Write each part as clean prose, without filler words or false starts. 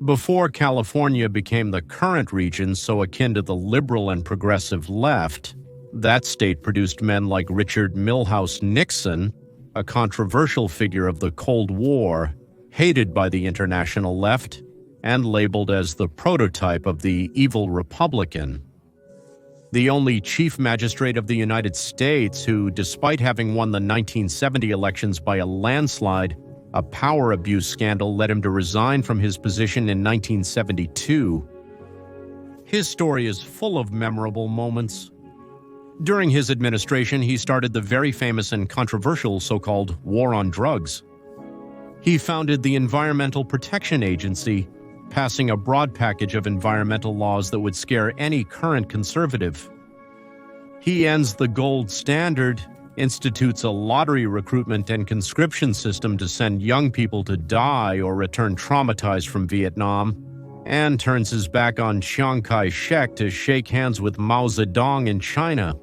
Before California became the current region so akin to the liberal and progressive left, that state produced men like Richard Milhous Nixon, a controversial figure of the Cold War, hated by the international left, and labeled as the prototype of the evil Republican. The only Chief Magistrate of the United States who, despite having won the 1970 elections by a landslide, a power abuse scandal led him to resign from his position in 1972. His story is full of memorable moments. During his administration, he started the very famous and controversial so-called War on Drugs. He founded the Environmental Protection Agency, passing a broad package of environmental laws that would scare any current conservative. He ends the gold standard, institutes a lottery recruitment and conscription system to send young people to die or return traumatized from Vietnam, and turns his back on Chiang Kai-shek to shake hands with Mao Zedong in China.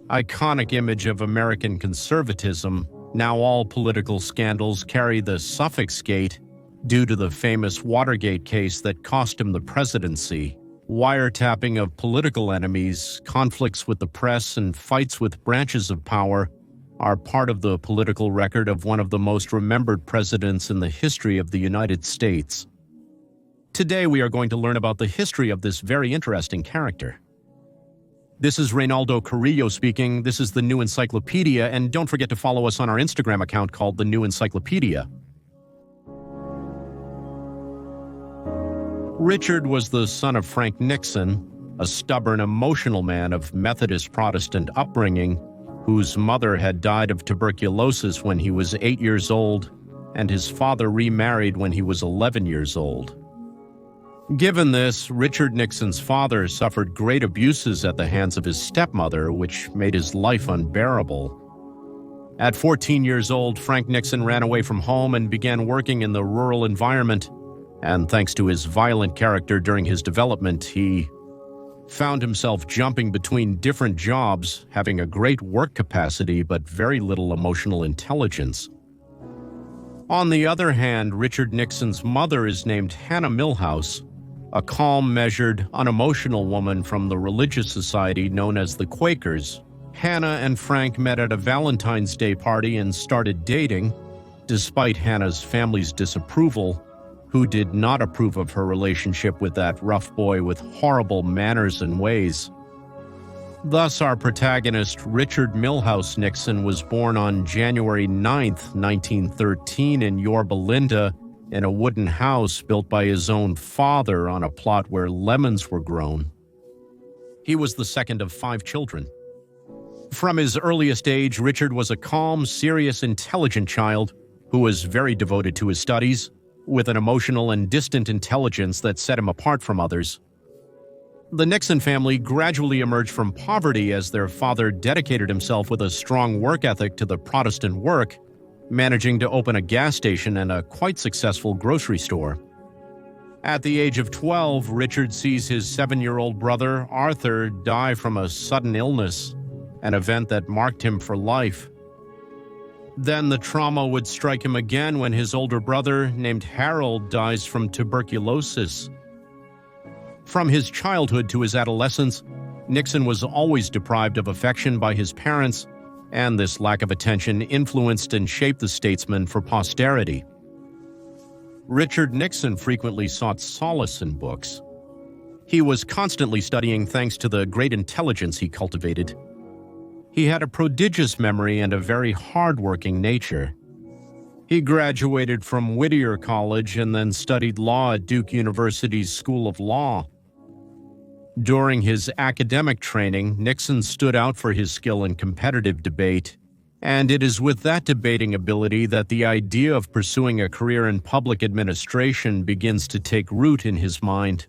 Iconic image of American conservatism, now all political scandals carry the suffix "gate" due to the famous Watergate case that cost him the presidency. Wiretapping of political enemies, conflicts with the press, and fights with branches of power are part of the political record of one of the most remembered presidents in the history of the United States. Today we are going to learn about the history of this very interesting character. This is Reynaldo Carrillo speaking. This is the New Encyclopedia, and don't forget to follow us on our Instagram account called the New Encyclopedia. Richard was the son of Frank Nixon, a stubborn, emotional man of Methodist Protestant upbringing, whose mother had died of tuberculosis when he was 8 years old, and his father remarried when he was 11 years old. Given this, Richard Nixon's father suffered great abuses at the hands of his stepmother, which made his life unbearable. At 14 years old, Frank Nixon ran away from home and began working in the rural environment, and thanks to his violent character during his development, he found himself jumping between different jobs, having a great work capacity but very little emotional intelligence. On the other hand, Richard Nixon's mother is named Hannah Milhous, a calm, measured, unemotional woman from the religious society known as the Quakers. Hannah and Frank met at a Valentine's Day party and started dating, despite Hannah's family's disapproval, who did not approve of her relationship with that rough boy with horrible manners and ways. Thus, our protagonist, Richard Milhous Nixon, was born on January 9, 1913 in Yorba Linda, in a wooden house built by his own father on a plot where lemons were grown. He was the second of 5 children. From his earliest age, Richard was a calm, serious, intelligent child who was very devoted to his studies, with an emotional and distant intelligence that set him apart from others. The Nixon family gradually emerged from poverty as their father dedicated himself with a strong work ethic to the Protestant work, managing to open a gas station and a quite successful grocery store. At the age of 12, Richard sees his 7-year-old brother, Arthur, die from a sudden illness, an event that marked him for life. Then the trauma would strike him again when his older brother, named Harold, dies from tuberculosis. From his childhood to his adolescence, Nixon was always deprived of affection by his parents, and this lack of attention influenced and shaped the statesman for posterity. Richard Nixon frequently sought solace in books. He was constantly studying thanks to the great intelligence he cultivated. He had a prodigious memory and a very hard-working nature. He graduated from Whittier College and then studied law at Duke University's School of Law. During his academic training, Nixon stood out for his skill in competitive debate, and it is with that debating ability that the idea of pursuing a career in public administration begins to take root in his mind.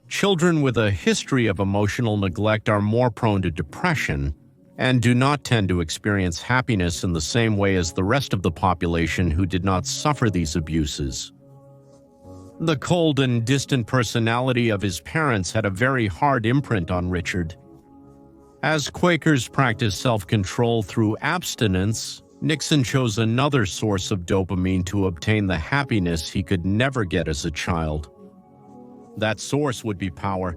Children with a history of emotional neglect are more prone to depression and do not tend to experience happiness in the same way as the rest of the population who did not suffer these abuses. The cold and distant personality of his parents had a very hard imprint on Richard. As Quakers practiced self-control through abstinence, Nixon chose another source of dopamine to obtain the happiness he could never get as a child. That source would be power.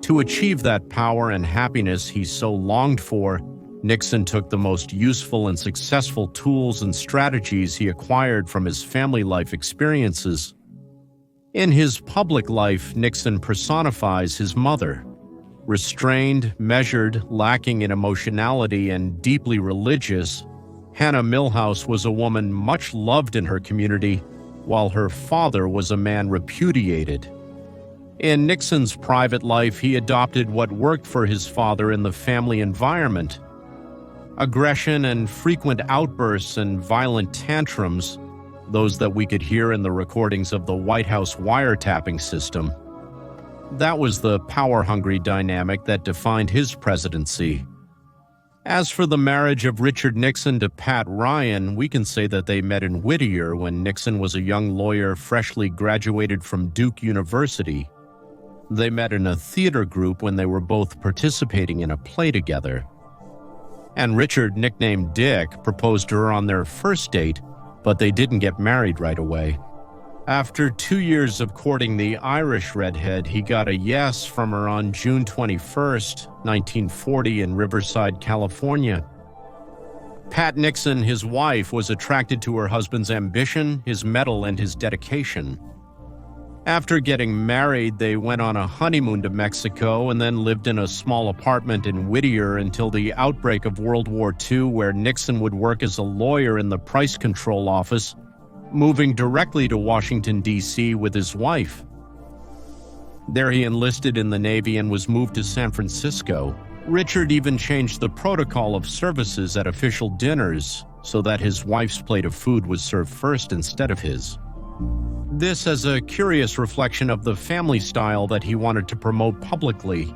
To achieve that power and happiness he so longed for, Nixon took the most useful and successful tools and strategies he acquired from his family life experiences. In his public life, Nixon personifies his mother. Restrained, measured, lacking in emotionality, and deeply religious, Hannah Milhouse was a woman much loved in her community, while her father was a man repudiated. In Nixon's private life, he adopted what worked for his father in the family environment. Aggression and frequent outbursts and violent tantrums, those that we could hear in the recordings of the White House wiretapping system. That was the power-hungry dynamic that defined his presidency. As for the marriage of Richard Nixon to Pat Ryan, we can say that they met in Whittier when Nixon was a young lawyer freshly graduated from Duke University. They met in a theater group when they were both participating in a play together. And Richard, nicknamed Dick, proposed to her on their first date, but they didn't get married right away. After 2 years of courting the Irish redhead, he got a yes from her on June 21, 1940 in Riverside, California. Pat Nixon, his wife, was attracted to her husband's ambition, his mettle, and his dedication. After getting married, they went on a honeymoon to Mexico and then lived in a small apartment in Whittier until the outbreak of World War II, where Nixon would work as a lawyer in the price control office, moving directly to Washington, D.C. with his wife. There he enlisted in the Navy and was moved to San Francisco. Richard even changed the protocol of services at official dinners so that his wife's plate of food was served first instead of his. This as a curious reflection of the family style that he wanted to promote publicly.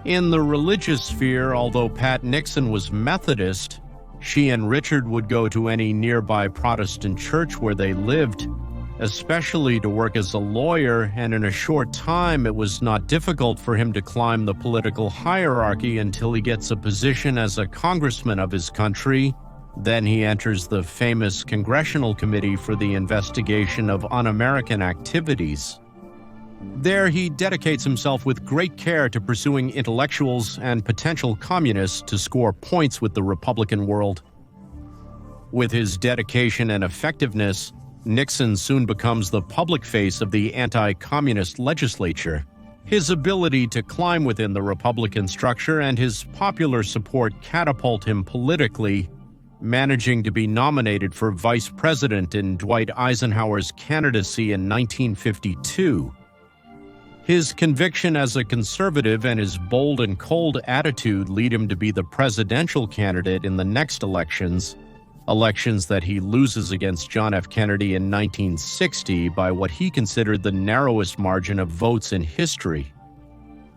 In the religious sphere, although Pat Nixon was Methodist, she and Richard would go to any nearby Protestant church where they lived, especially to work as a lawyer, and in a short time it was not difficult for him to climb the political hierarchy until he gets a position as a congressman of his country. Then he enters the famous Congressional Committee for the Investigation of Un-American Activities. There he dedicates himself with great care to pursuing intellectuals and potential communists to score points with the Republican world. With his dedication and effectiveness, Nixon soon becomes the public face of the anti-communist legislature. His ability to climb within the Republican structure and his popular support catapult him politically, managing to be nominated for vice president in Dwight Eisenhower's candidacy in 1952. His conviction as a conservative and his bold and cold attitude lead him to be the presidential candidate in the next elections that he loses against John F. Kennedy in 1960 by what he considered the narrowest margin of votes in history,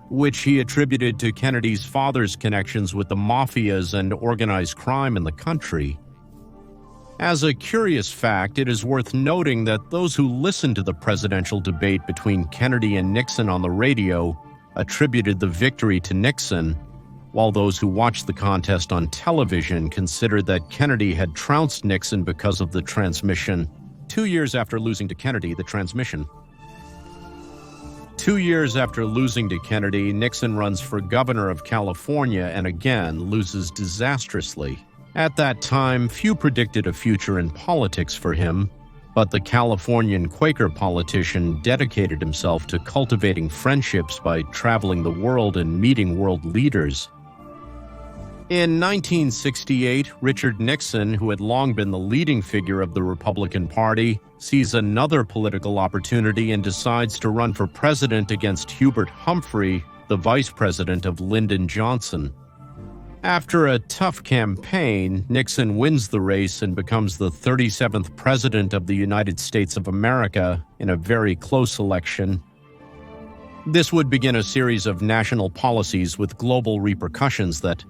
which he attributed to Kennedy's father's connections with the mafias and organized crime in the country. As a curious fact, it is worth noting that those who listened to the presidential debate between Kennedy and Nixon on the radio attributed the victory to Nixon, while those who watched the contest on television considered that Kennedy had trounced Nixon because of the transmission. 2 years after losing to Kennedy, the transmission. 2 years after losing to Kennedy, Nixon runs for governor of California and again loses disastrously. At that time, few predicted a future in politics for him, but the Californian Quaker politician dedicated himself to cultivating friendships by traveling the world and meeting world leaders. In 1968, Richard Nixon, who had long been the leading figure of the Republican Party, sees another political opportunity and decides to run for president against Hubert Humphrey, the vice president of Lyndon Johnson. After a tough campaign, Nixon wins the race and becomes the 37th President of the United States of America in a very close election. This would begin a series of national policies with global repercussions that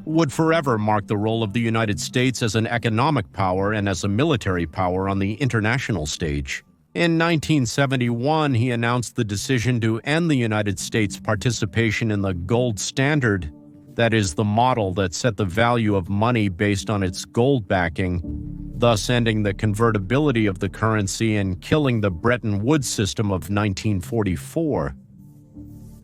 would forever mark the role of the United States as an economic power and as a military power on the international stage. In 1971, he announced the decision to end the United States' participation in the gold standard, that is, the model that set the value of money based on its gold backing, thus ending the convertibility of the currency and killing the Bretton Woods system of 1944.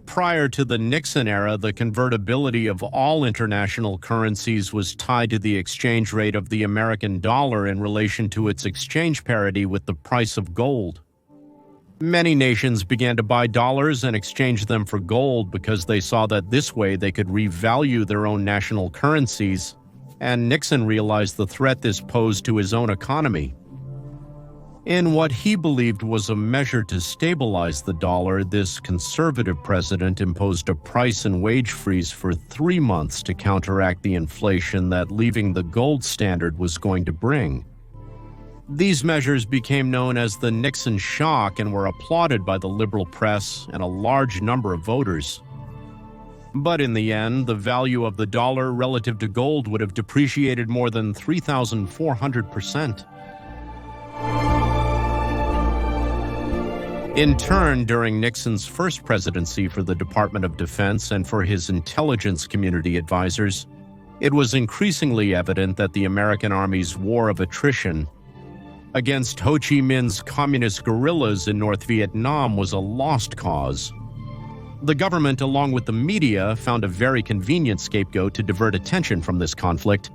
Prior to the Nixon era, the convertibility of all international currencies was tied to the exchange rate of the American dollar in relation to its exchange parity with the price of gold. Many nations began to buy dollars and exchange them for gold because they saw that this way they could revalue their own national currencies, and Nixon realized the threat this posed to his own economy. In what he believed was a measure to stabilize the dollar, this conservative president imposed a price and wage freeze for 3 months to counteract the inflation that leaving the gold standard was going to bring. These measures became known as the Nixon shock and were applauded by the liberal press and a large number of voters. But in the end, the value of the dollar relative to gold would have depreciated more than 3,400%. In turn, during Nixon's first presidency for the Department of Defense and for his intelligence community advisors, it was increasingly evident that the American Army's war of attrition against Ho Chi Minh's communist guerrillas in North Vietnam was a lost cause. The government, along with the media, found a very convenient scapegoat to divert attention from this conflict.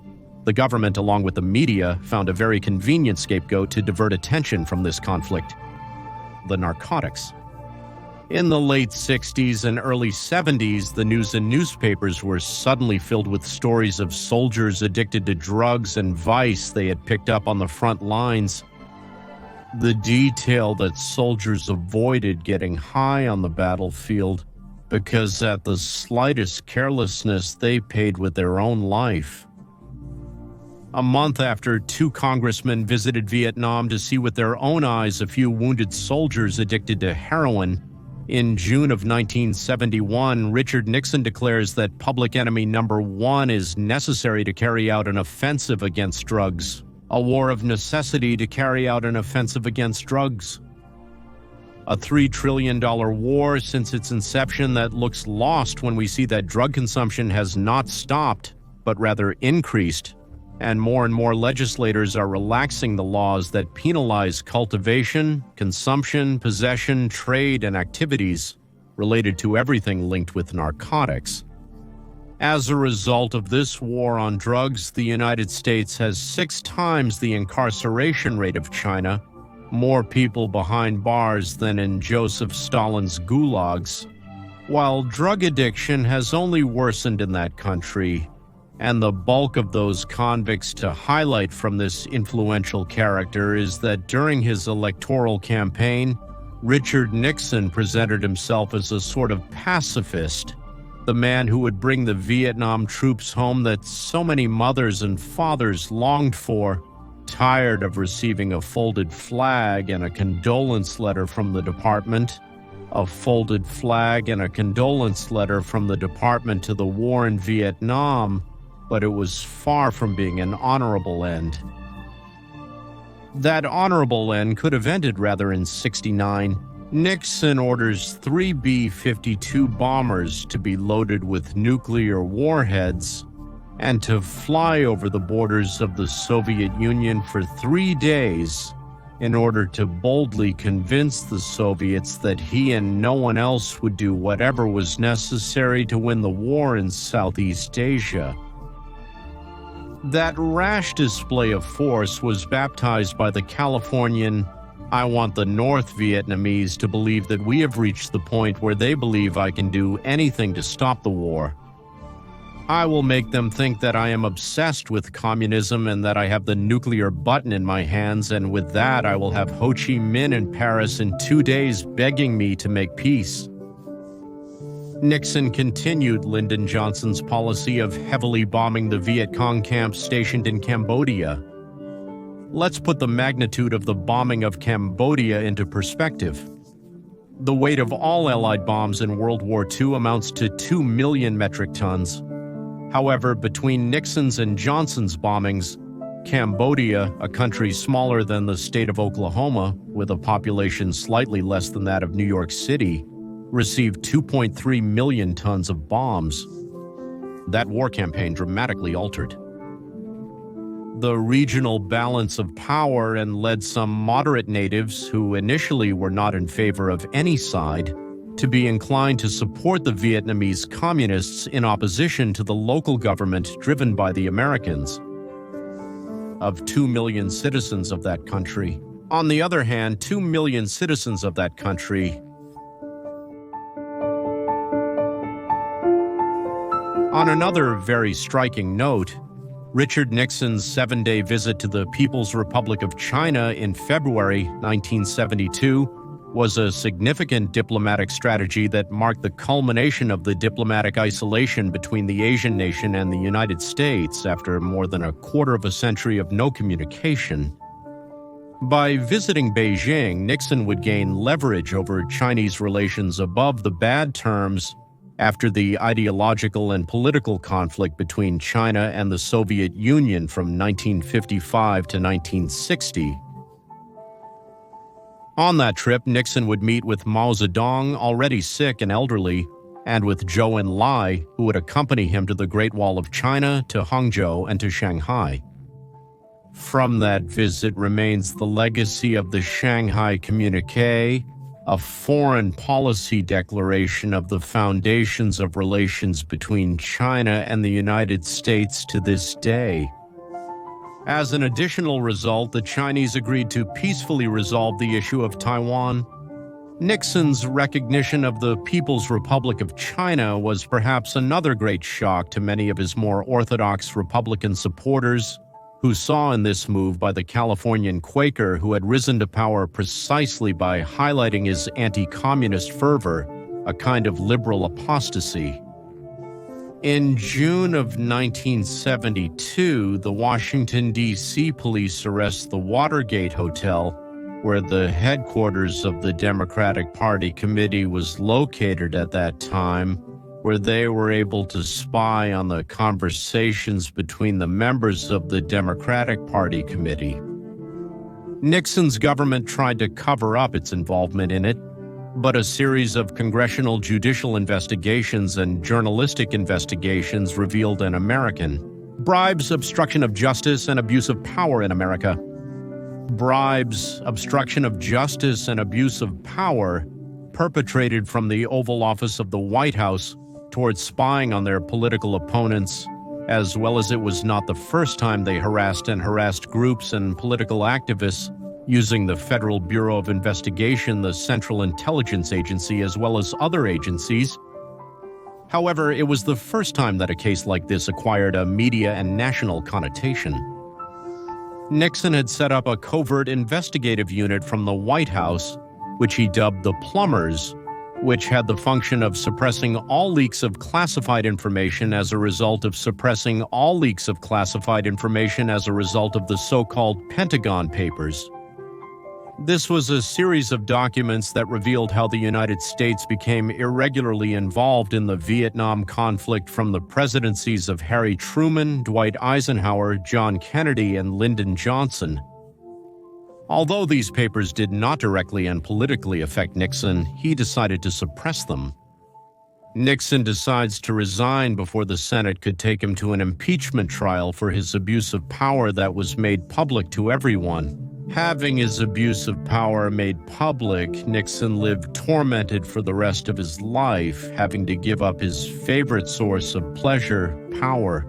The government, along with the media, found a very convenient scapegoat to divert attention from this conflict: the narcotics. In the late 60s and early 70s, the news and newspapers were suddenly filled with stories of soldiers addicted to drugs and vice they had picked up on the front lines. The detail that soldiers avoided getting high on the battlefield because at the slightest carelessness they paid with their own life. A month after 2 congressmen visited Vietnam to see with their own eyes a few wounded soldiers addicted to heroin, in June of 1971, Richard Nixon declares that public enemy number 1 is necessary to carry out an offensive against drugs, a war of necessity to carry out an offensive against drugs. A $3 trillion war since its inception that looks lost when we see that drug consumption has not stopped, but rather increased, and more legislators are relaxing the laws that penalize cultivation, consumption, possession, trade, and activities related to everything linked with narcotics. As a result of this war on drugs, the United States has 6 times the incarceration rate of China, more people behind bars than in Joseph Stalin's gulags, while drug addiction has only worsened in that country. And the bulk of those convicts to highlight from this influential character is that during his electoral campaign, Richard Nixon presented himself as a sort of pacifist, the man who would bring the Vietnam troops home that so many mothers and fathers longed for, tired of receiving a folded flag and a condolence letter from the department. A folded flag and a condolence letter from the department to the war in Vietnam, but it was far from being an honorable end. That honorable end could have ended rather in '69. Nixon orders 3 B-52 bombers to be loaded with nuclear warheads and to fly over the borders of the Soviet Union for 3 days in order to boldly convince the Soviets that he and no one else would do whatever was necessary to win the war in Southeast Asia. That rash display of force was baptized by the Californian, "I want the North Vietnamese to believe that we have reached the point where they believe I can do anything to stop the war. I will make them think that I am obsessed with communism and that I have the nuclear button in my hands, and with that I will have Ho Chi Minh in Paris in 2 days begging me to make peace." Nixon continued Lyndon Johnson's policy of heavily bombing the Viet Cong camps stationed in Cambodia. Let's put the magnitude of the bombing of Cambodia into perspective. The weight of all Allied bombs in World War II amounts to 2 million metric tons. However, between Nixon's and Johnson's bombings, Cambodia, a country smaller than the state of Oklahoma, with a population slightly less than that of New York City, received 2.3 million tons of bombs. that war campaign dramatically altered the regional balance of power and led some moderate natives who initially were not in favor of any side to be inclined to support the Vietnamese communists in opposition to the local government driven by the Americans. Of 2 million citizens of that country. On the other hand, 2 million citizens of that country. On another very striking note, Richard Nixon's 7-day visit to the People's Republic of China in February 1972 was a significant diplomatic strategy that marked the culmination of the diplomatic isolation between the Asian nation and the United States after more than a quarter of a century of no communication. By visiting Beijing, Nixon would gain leverage over Chinese relations above the bad terms after the ideological and political conflict between China and the Soviet Union from 1955 to 1960. On that trip, Nixon would meet with Mao Zedong, already sick and elderly, and with Zhou Enlai, who would accompany him to the Great Wall of China, to Hangzhou, and to Shanghai. From that visit remains the legacy of the Shanghai Communique, a foreign policy declaration of the foundations of relations between China and the United States to this day. As an additional result, the Chinese agreed to peacefully resolve the issue of Taiwan. Nixon's recognition of the People's Republic of China was perhaps another great shock to many of his more orthodox Republican supporters, who saw in this move by the Californian Quaker who had risen to power precisely by highlighting his anti-communist fervor, a kind of liberal apostasy. In June of 1972, the Washington, D.C. police arrest the Watergate Hotel, where the headquarters of the Democratic Party committee was located at that time, where they were able to spy on the conversations between the members of the Democratic Party committee. Nixon's government tried to cover up its involvement in it, but a series of congressional judicial investigations and journalistic investigations revealed an American. Bribes, obstruction of justice, and abuse of power in America. Bribes, obstruction of justice, and abuse of power perpetrated from the Oval Office of the White House towards spying on their political opponents, as well as it was not the first time they harassed groups and political activists using the Federal Bureau of Investigation, the Central Intelligence Agency, as well as other agencies. However, it was the first time that a case like this acquired a media and national connotation. Nixon had set up a covert investigative unit from the White House, which he dubbed the Plumbers, which had the function of suppressing all leaks of classified information as a result of suppressing all leaks of classified information as a result of the so-called Pentagon Papers. This was a series of documents that revealed how the United States became irregularly involved in the Vietnam conflict from the presidencies of Harry Truman, Dwight Eisenhower, John Kennedy, and Lyndon Johnson. Although these papers did not directly and politically affect Nixon, he decided to suppress them. Nixon decides to resign before the Senate could take him to an impeachment trial for his abuse of power that was made public to everyone. Having his abuse of power made public, Nixon lived tormented for the rest of his life, having to give up his favorite source of pleasure, power.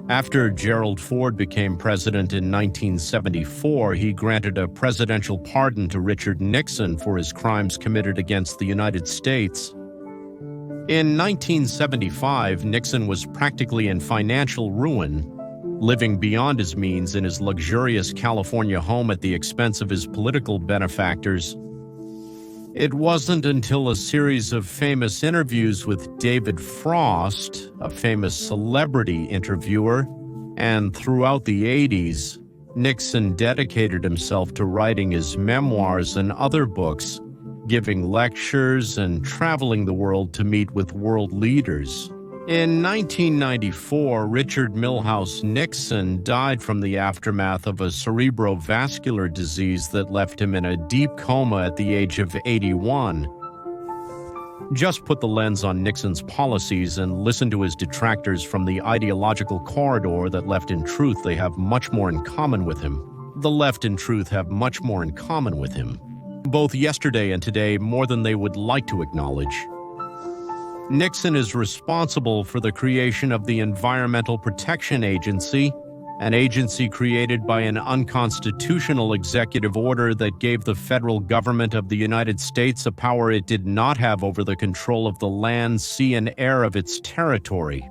After Gerald Ford became president in 1974, he granted a presidential pardon to Richard Nixon for his crimes committed against the United States. In 1975, Nixon was practically in financial ruin, living beyond his means in his luxurious California home at the expense of his political benefactors. It wasn't until a series of famous interviews with David Frost, a famous celebrity interviewer, and throughout the 80s, Nixon dedicated himself to writing his memoirs and other books, giving lectures and traveling the world to meet with world leaders. In 1994, Richard Milhous Nixon died from the aftermath of a cerebrovascular disease that left him in a deep coma at the age of 81. Just put the lens on Nixon's policies and listen to his detractors from the ideological corridor that left in truth they have much more in common with him. The left in truth have much more in common with him, both yesterday and today, more than they would like to acknowledge. Nixon is responsible for the creation of the Environmental Protection Agency, an agency created by an unconstitutional executive order that gave the federal government of the United States a power it did not have over the control of the land, sea, and air of its territory,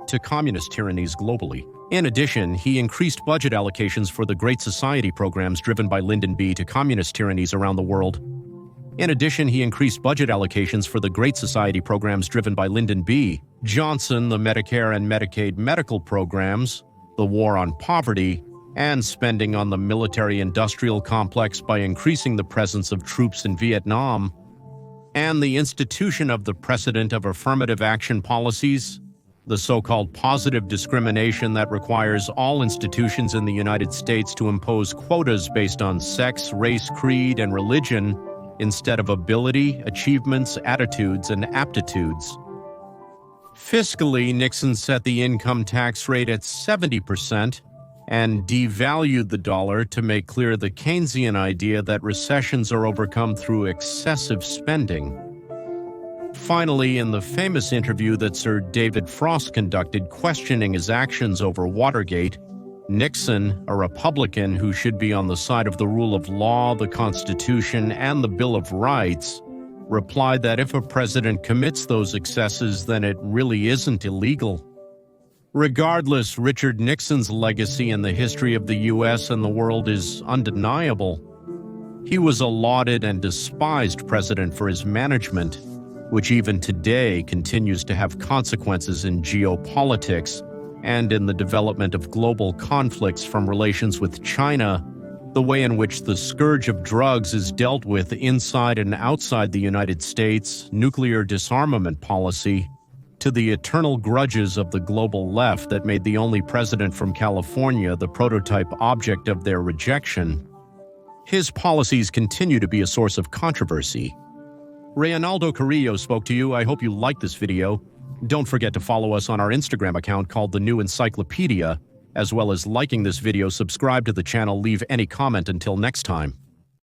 to communist tyrannies globally. In addition, he increased budget allocations for the Great Society programs driven by Lyndon B. to communist tyrannies around the world. In addition, he increased budget allocations for the Great Society programs driven by Lyndon B. Johnson, the Medicare and Medicaid medical programs, the war on poverty, and spending on the military-industrial complex by increasing the presence of troops in Vietnam, and the institution of the precedent of affirmative action policies, the so-called positive discrimination that requires all institutions in the United States to impose quotas based on sex, race, creed, and religion instead of ability, achievements, attitudes, and aptitudes. Fiscally, Nixon set the income tax rate at 70% and devalued the dollar to make clear the Keynesian idea that recessions are overcome through excessive spending. Finally, in the famous interview that Sir David Frost conducted questioning his actions over Watergate, Nixon, a Republican who should be on the side of the rule of law, the Constitution, and the Bill of Rights, replied that if a president commits those excesses, then it really isn't illegal. Regardless, Richard Nixon's legacy in the history of the U.S. and the world is undeniable. He was a lauded and despised president for his management, which even today continues to have consequences in geopolitics and in the development of global conflicts, from relations with China, the way in which the scourge of drugs is dealt with inside and outside the United States, nuclear disarmament policy, to the eternal grudges of the global left that made the only president from California the prototype object of their rejection. His policies continue to be a source of controversy. Reynaldo Carrillo spoke to you. I hope you liked this video. Don't forget to follow us on our Instagram account called The New Encyclopedia, as well as liking this video, subscribe to the channel, leave any comment. Until next time.